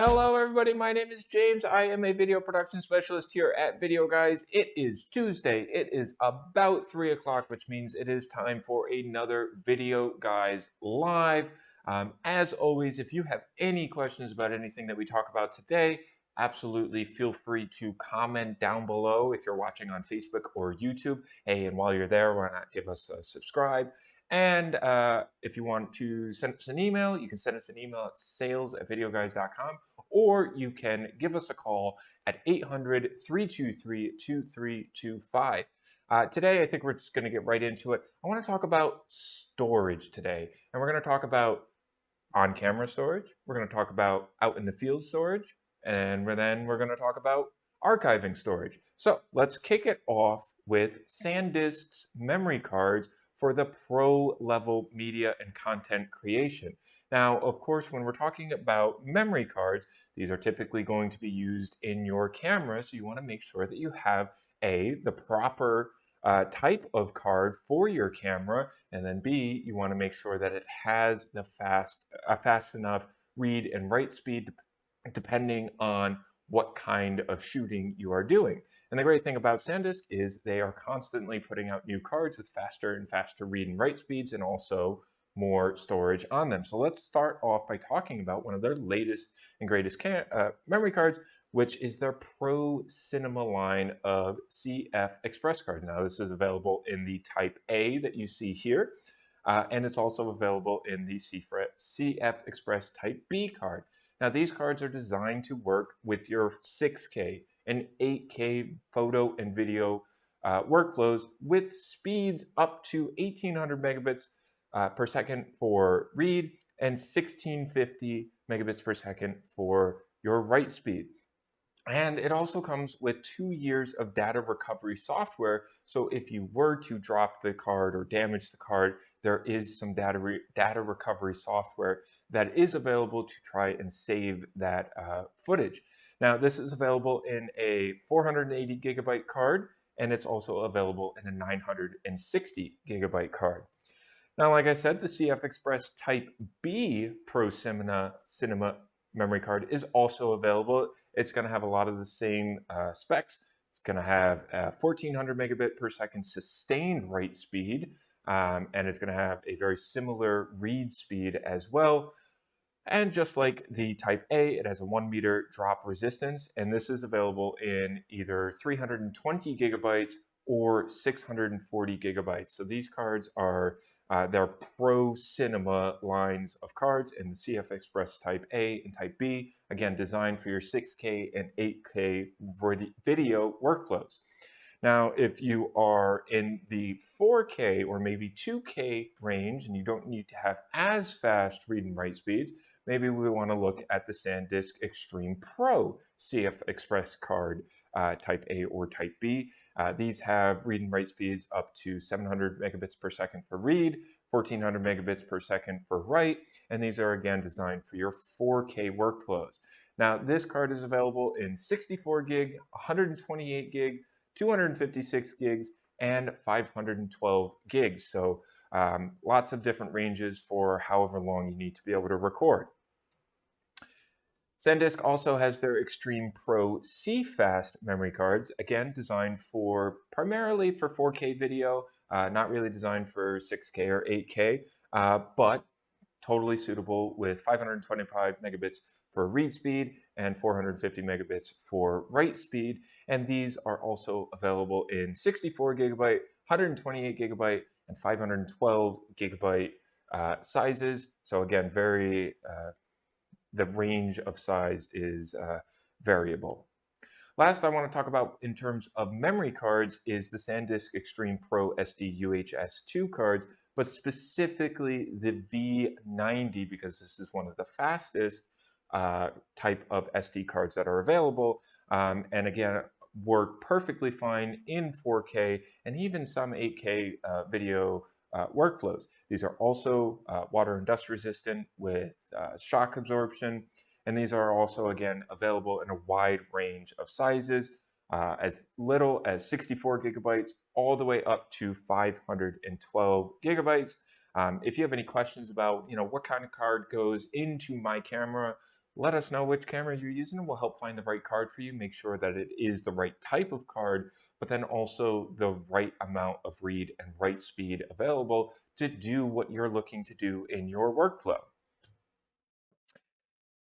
Hello everybody, my name is James. I am a video production specialist here at Videoguys. It is Tuesday. It is about 3 o'clock, which means it is time for another Videoguys Live. As always, if you have any questions about anything that we talk about today, absolutely feel free to comment down below if you're watching on Facebook or YouTube. Hey, and while you're there, why not give us a subscribe? And if you want to send us an email, you can send us an email at sales@videoguys.com, or you can give us a call at 800-323-2325. Today, I think we're just going to get right into it. I want to talk about storage today, and we're going to talk about on-camera storage. We're going to talk about out-in-the-field storage, and then we're going to talk about archiving storage. So let's kick it off with SanDisk's memory cards for the pro level media and content creation. Now, of course, when we're talking about memory cards, these are typically going to be used in your camera, so you want to make sure that you have the proper type of card for your camera, and then B, you want to make sure that it has the fast enough read and write speed depending on what kind of shooting you are doing. And the great thing about SanDisk is they are constantly putting out new cards with faster and faster read and write speeds, and also more storage on them. So let's start off by talking about one of their latest and greatest memory cards, which is their Pro Cinema line of CF Express cards. Now, this is available in the Type A that you see here, and it's also available in the CF Express Type B card. Now, these cards are designed to work with your 6K and 8K photo and video workflows with speeds up to 1800 megabits per second for read and 1650 megabits per second for your write speed. And it also comes with 2 years of data recovery software. So if you were to drop the card or damage the card, there is some data recovery software that is available to try and save that footage. Now, this is available in a 480 gigabyte card, and it's also available in a 960 gigabyte card. Now, like I said, the CF Express Type B Pro Cinema memory card is also available. It's going to have a lot of the same specs. It's going to have 1400 megabit per second sustained write speed, and it's going to have a very similar read speed as well. And just like the Type A, it has a 1 meter drop resistance, and this is available in either 320 gigabytes or 640 gigabytes. So these cards are their Pro Cinema lines of cards in the CF Express Type A and Type B, again, designed for your 6K and 8K video workflows. Now, if you are in the 4K or maybe 2K range and you don't need to have as fast read and write speeds, maybe we want to look at the SanDisk Extreme Pro CF Express card Type A or Type B. These have read and write speeds up to 700 megabits per second for read, 1400 megabits per second for write, and these are again designed for your 4K workflows. Now, this card is available in 64 gig, 128 gig, 256 gigs, and 512 gigs. So lots of different ranges for however long you need to be able to record. SanDisk also has their Extreme Pro C-Fast memory cards, again designed primarily for 4K video, not really designed for 6K or 8K, but totally suitable with 525 megabits for read speed and 450 megabits for write speed. And these are also available in 64 gigabyte, 128 gigabyte, and 512 gigabyte sizes. So again, the range of size is variable. Last I want to talk about in terms of memory cards is the SanDisk Extreme Pro SD UHS-2 cards, but specifically the V90, because this is one of the fastest type of SD cards that are available, and again, work perfectly fine in 4K and even some 8K video workflows. These are also water and dust resistant with shock absorption, and these are also, again, available in a wide range of sizes, as little as 64 gigabytes all the way up to 512 gigabytes. If you have any questions about, what kind of card goes into my camera, let us know which camera you're using, and we'll help find the right card for you, make sure that it is the right type of card, but then also the right amount of read and write speed available to do what you're looking to do in your workflow.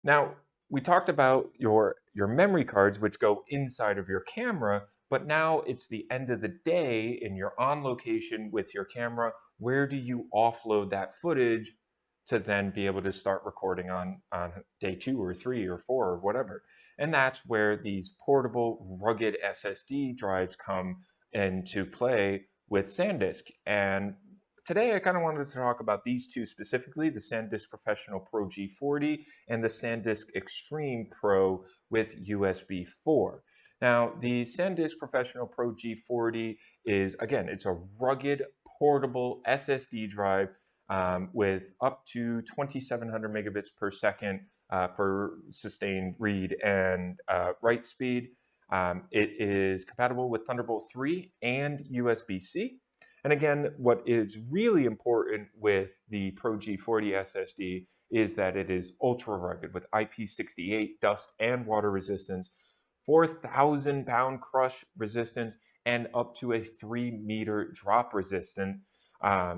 Now, we talked about your memory cards, which go inside of your camera, but now it's the end of the day and you're on location with your camera. Where do you offload that footage to then be able to start recording on day 2 or 3 or 4 or whatever? And that's where these portable, rugged SSD drives come into play with SanDisk. And today I kind of wanted to talk about these two specifically, the SanDisk Professional Pro G40 and the SanDisk Extreme Pro with USB 4. Now, the SanDisk Professional Pro G40 is, again, it's a rugged, portable SSD drive with up to 2,700 megabits per second for sustained read and write speed. It is compatible with Thunderbolt 3 and USB-C. And again, what is really important with the Pro G40 SSD is that it is ultra rugged with IP68 dust and water resistance, 4,000 pound crush resistance, and up to a 3-meter drop resistant.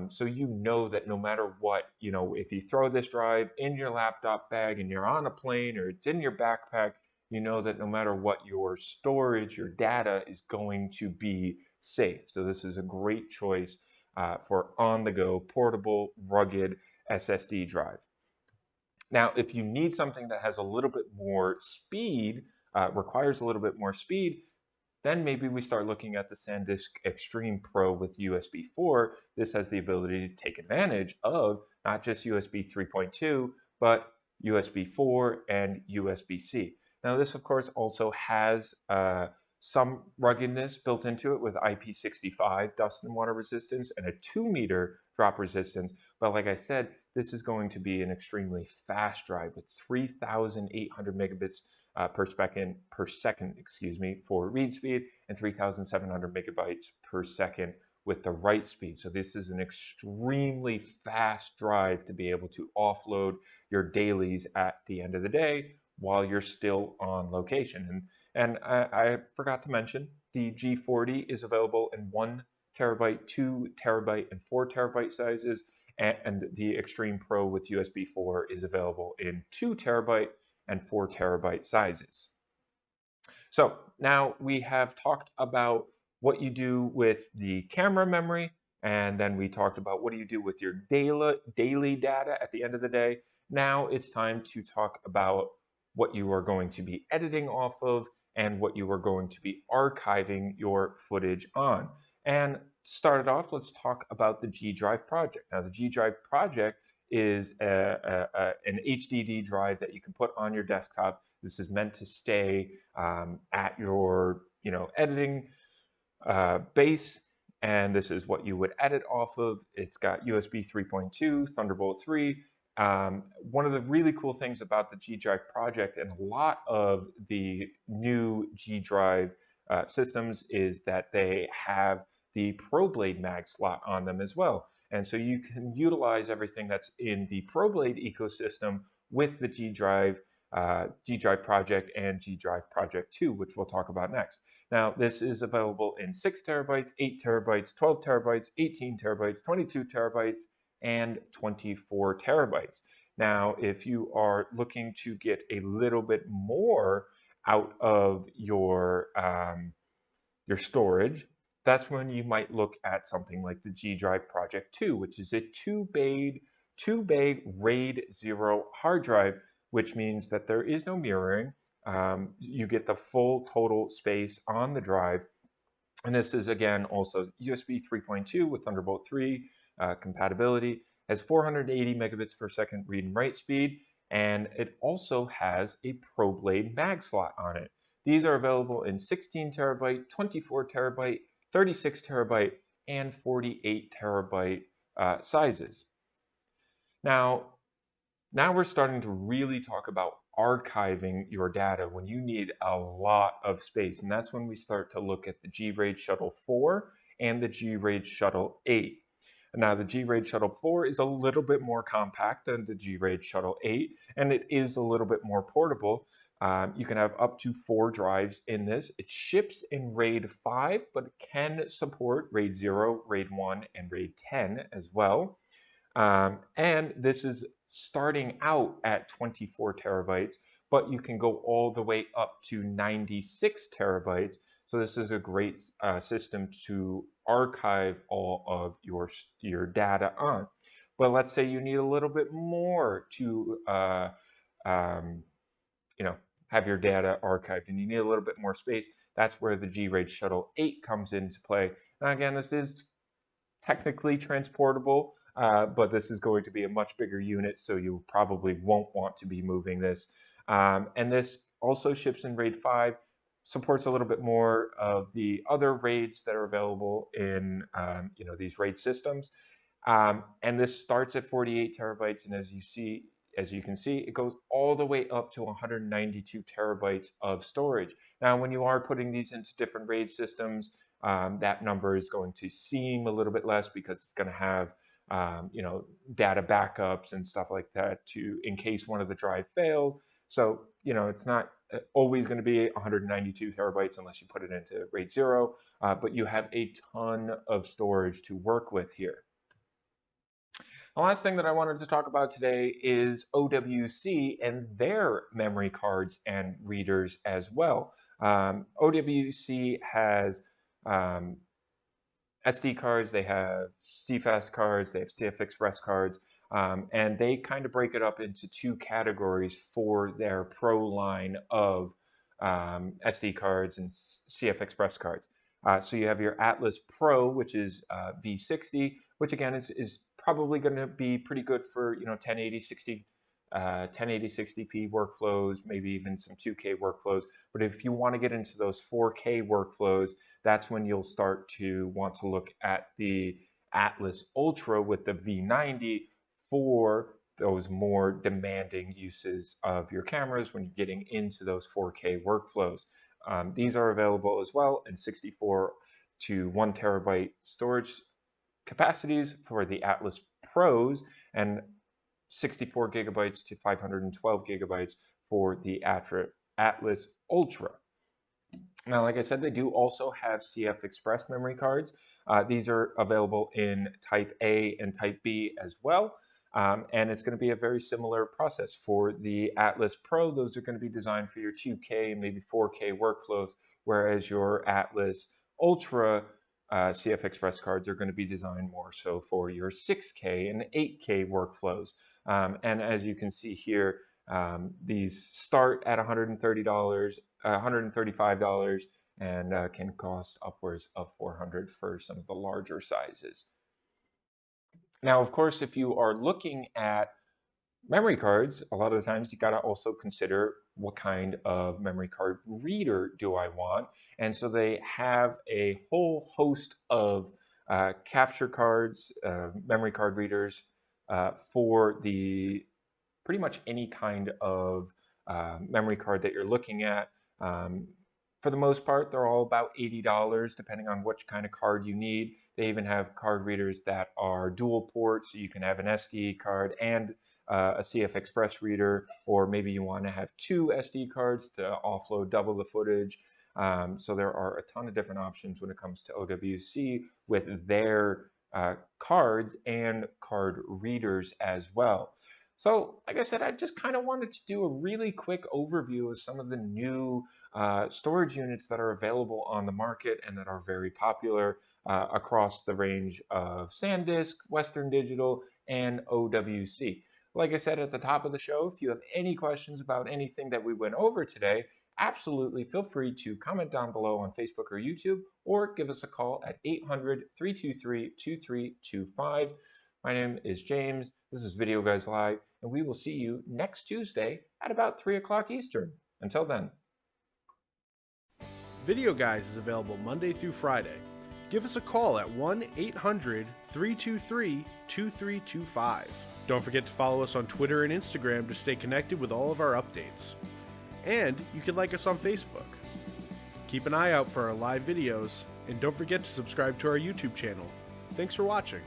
So you know that no matter what, if you throw this drive in your laptop bag and you're on a plane or it's in your backpack, you know that no matter what, your storage, your data is going to be safe. So this is a great choice for on-the-go, portable, rugged SSD drive. Now, if you need something that has a little bit more speed, requires a little bit more speed, then maybe we start looking at the SanDisk Extreme Pro with USB 4. This has the ability to take advantage of not just USB 3.2, but USB 4 and USB-C. Now, this, of course, also has some ruggedness built into it with IP65 dust and water resistance and a 2-meter drop resistance. But like I said, this is going to be an extremely fast drive with 3,800 megabits per second, for read speed, and 3,700 megabytes per second with the write speed. So this is an extremely fast drive to be able to offload your dailies at the end of the day while you're still on location. And I forgot to mention, the G40 is available in 1 terabyte, 2 terabyte, and 4 terabyte sizes, and the Extreme Pro with USB 4 is available in 2 terabyte and 4 terabyte sizes. So now we have talked about what you do with the camera memory, and then we talked about what do you do with your daily data at the end of the day. Now it's time to talk about what you are going to be editing off of and what you are going to be archiving your footage on. And start it off, let's talk about the G Drive project. Now, the G Drive project is an HDD drive that you can put on your desktop. This is meant to stay at your editing base, and this is what you would edit off of. It's got USB 3.2, Thunderbolt 3. One of the really cool things about the G Drive project and a lot of the new G Drive systems is that they have the ProBlade mag slot on them as well. And so you can utilize everything that's in the ProBlade ecosystem with the G Drive project and G Drive Project 2, which we'll talk about next. Now, this is available in 6 terabytes, 8 terabytes, 12 terabytes, 18 terabytes, 22 terabytes, and 24 terabytes. Now, if you are looking to get a little bit more out of your storage, that's when you might look at something like the G Drive Project 2, which is a 2-bay RAID 0 hard drive, which means that there is no mirroring. You get the full total space on the drive. And this is, again, also USB 3.2 with Thunderbolt 3 compatibility, has 480 megabits per second read and write speed, and it also has a ProBlade mag slot on it. These are available in 16 terabyte, 24 terabyte, 36 terabyte, and 48 terabyte sizes. Now we're starting to really talk about archiving your data when you need a lot of space, and that's when we start to look at the G-RAID Shuttle 4 and the G-RAID Shuttle 8. Now, the G-Raid Shuttle 4 is a little bit more compact than the G-Raid Shuttle 8, and it is a little bit more portable. You can have up to 4 drives in this. It ships in RAID 5, but it can support RAID 0, RAID 1, and RAID 10 as well. And this is starting out at 24 terabytes, but you can go all the way up to 96 terabytes. So this is a great system to archive all of your data on. But let's say you need a little bit more to have your data archived, and you need a little bit more space. That's where the G-Raid Shuttle 8 comes into play. Now again, this is technically transportable, but this is going to be a much bigger unit, so you probably won't want to be moving this. And this also ships in RAID 5, supports a little bit more of the other RAIDs that are available in these RAID systems. And this starts at 48 terabytes, and as you can see, it goes all the way up to 192 terabytes of storage. Now, when you are putting these into different RAID systems, that number is going to seem a little bit less because it's going to have data backups and stuff like that in case one of the drive failed. So it's not always going to be 192 terabytes unless you put it into RAID 0, but you have a ton of storage to work with here. The last thing that I wanted to talk about today is OWC and their memory cards and readers as well. OWC has SD cards, they have CFast cards, they have CF Express cards, and they kind of break it up into 2 categories for their Pro line of SD cards and CF Express cards. So you have your Atlas Pro, which is V60, which again is probably going to be pretty good for 1080 60p workflows, maybe even some 2K workflows. But if you want to get into those 4K workflows, that's when you'll start to want to look at the Atlas Ultra with the V90 for those more demanding uses of your cameras when you're getting into those 4K workflows. These are available as well in 64 to 1 terabyte storage capacities for the Atlas Pros and 64 gigabytes to 512 gigabytes for the Atlas Ultra. Now, like I said, they do also have CF Express memory cards. These are available in Type A and Type B as well. And it's going to be a very similar process. For the Atlas Pro, those are going to be designed for your 2K and maybe 4K workflows, whereas your Atlas Ultra CF Express cards are going to be designed more so for your 6K and 8K workflows. And as you can see here, these start at $130, $135, and can cost upwards of $400 for some of the larger sizes. Now, of course, if you are looking at memory cards, a lot of the times you got to also consider what kind of memory card reader do I want. And so they have a whole host of capture cards, memory card readers for the pretty much any kind of memory card that you're looking at. For the most part, they're all about $80, depending on which kind of card you need. They even have card readers that are dual port, so you can have an SD card and a CF Express reader, or maybe you want to have 2 SD cards to offload double the footage. So there are a ton of different options when it comes to OWC with their cards and card readers as well. So, like I said, I just kind of wanted to do a really quick overview of some of the new storage units that are available on the market and that are very popular across the range of SanDisk, Western Digital, and OWC. Like I said at the top of the show, if you have any questions about anything that we went over today, absolutely feel free to comment down below on Facebook or YouTube, or give us a call at 800-323-2325. My name is James. This is Videoguys Live, and we will see you next Tuesday at about 3 o'clock Eastern. Until then. Videoguys is available Monday through Friday. Give us a call at 1-800-323-2325. Don't forget to follow us on Twitter and Instagram to stay connected with all of our updates. And you can like us on Facebook. Keep an eye out for our live videos, and don't forget to subscribe to our YouTube channel. Thanks for watching.